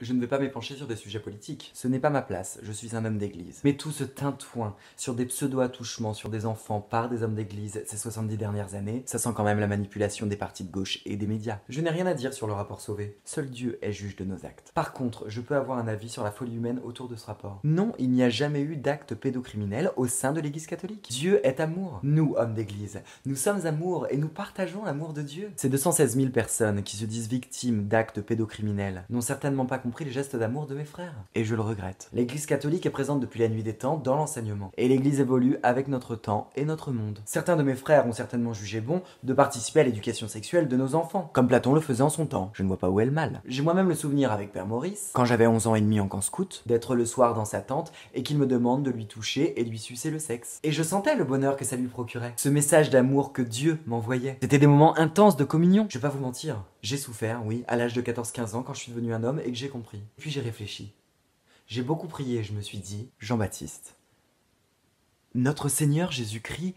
Je ne vais pas m'épancher sur des sujets politiques. Ce n'est pas ma place, je suis un homme d'église. Mais tout ce tintouin sur des pseudo-attouchements sur des enfants par des hommes d'église ces 70 dernières années, ça sent quand même la manipulation des partis de gauche et des médias. Je n'ai rien à dire sur le rapport Sauvé. Seul Dieu est juge de nos actes. Par contre, je peux avoir un avis sur la folie humaine autour de ce rapport. Non, il n'y a jamais eu d'actes pédocriminels au sein de l'église catholique. Dieu est amour. Nous, hommes d'église, nous sommes amour et nous partageons l'amour de Dieu. Ces 216 000 personnes qui se disent victimes d'actes pédocriminels n'ont certainement pas compris les gestes d'amour de mes frères. Et je le regrette. L'église catholique est présente depuis la nuit des temps dans l'enseignement. Et l'église évolue avec notre temps et notre monde. Certains de mes frères ont certainement jugé bon de participer à l'éducation sexuelle de nos enfants, comme Platon le faisait en son temps. Je ne vois pas où est le mal. J'ai moi-même le souvenir avec Père Maurice, quand j'avais 11 ans et demi en camp scout, d'être le soir dans sa tente et qu'il me demande de lui toucher et de lui sucer le sexe. Et je sentais le bonheur que ça lui procurait. Ce message d'amour que Dieu m'envoyait. C'était des moments intenses de communion. Je vais pas vous mentir. J'ai souffert, oui, à l'âge de 14-15 ans quand je suis devenu un homme et que j'ai compris. Puis j'ai réfléchi. J'ai beaucoup prié et je me suis dit, Jean-Baptiste, notre Seigneur Jésus-Christ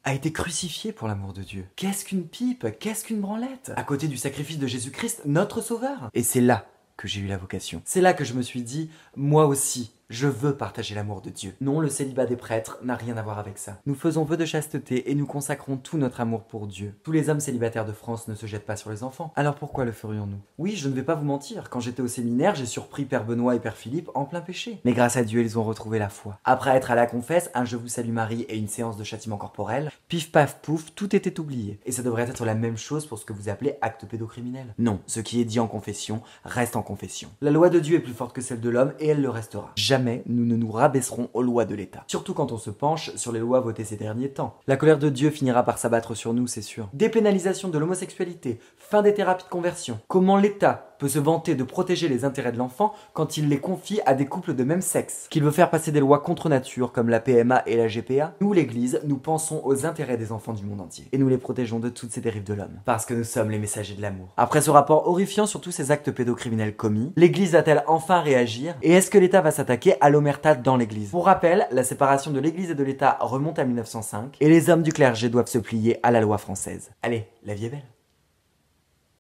a été crucifié pour l'amour de Dieu. Qu'est-ce qu'une pipe? Qu'est-ce qu'une branlette? À côté du sacrifice de Jésus-Christ, notre Sauveur. Et c'est là que j'ai eu la vocation. C'est là que je me suis dit, moi aussi, je veux partager l'amour de Dieu. Non, le célibat des prêtres n'a rien à voir avec ça. Nous faisons vœu de chasteté et nous consacrons tout notre amour pour Dieu. Tous les hommes célibataires de France ne se jettent pas sur les enfants. Alors pourquoi le ferions-nous? Oui, je ne vais pas vous mentir, quand j'étais au séminaire, j'ai surpris Père Benoît et Père Philippe en plein péché. Mais grâce à Dieu, ils ont retrouvé la foi. Après être à la confesse, un Je vous salue Marie et une séance de châtiment corporel, pif paf pouf, tout était oublié. Et ça devrait être la même chose pour ce que vous appelez acte pédocriminel. Non, ce qui est dit en confession reste en confession. La loi de Dieu est plus forte que celle de l'homme et elle le restera. Jamais nous ne nous rabaisserons aux lois de l'État. Surtout quand on se penche sur les lois votées ces derniers temps. La colère de Dieu finira par s'abattre sur nous, c'est sûr. Dépénalisation de l'homosexualité, fin des thérapies de conversion. Comment l'État peut se vanter de protéger les intérêts de l'enfant quand il les confie à des couples de même sexe? Qu'il veut faire passer des lois contre nature comme la PMA et la GPA? Nous, l'Église, nous pensons aux intérêts des enfants du monde entier. Et nous les protégeons de toutes ces dérives de l'homme. Parce que nous sommes les messagers de l'amour. Après ce rapport horrifiant sur tous ces actes pédocriminels commis, l'Église va-t-elle enfin réagir? Et est-ce que l'État va s'attaquer à l'omerta dans l'Église? Pour rappel, la séparation de l'Église et de l'État remonte à 1905 et les hommes du clergé doivent se plier à la loi française. Allez, la vie est belle.